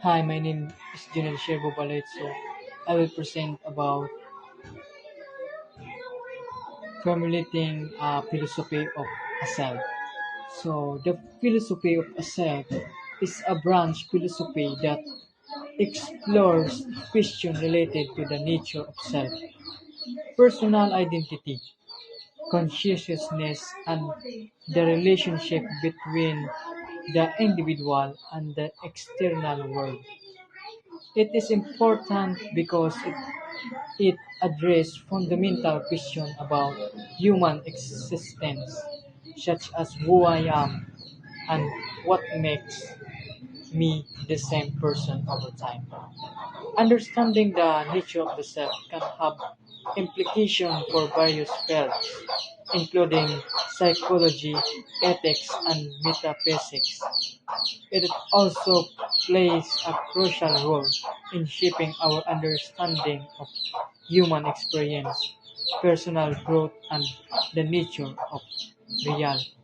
Hi, my name is Junel Shebo Baletso. I will present about formulating a philosophy of a self. So, the philosophy of a self is a branch philosophy that explores questions related to the nature of self, personal identity, consciousness, and the relationship between the individual and the external world. It is important because it addresses fundamental questions about human existence, such as who I am and what makes me the same person over time. Understanding the nature of the self can have implications for various fields, including psychology, ethics, and metaphysics. It also plays a crucial role in shaping our understanding of human experience, personal growth, and the nature of reality.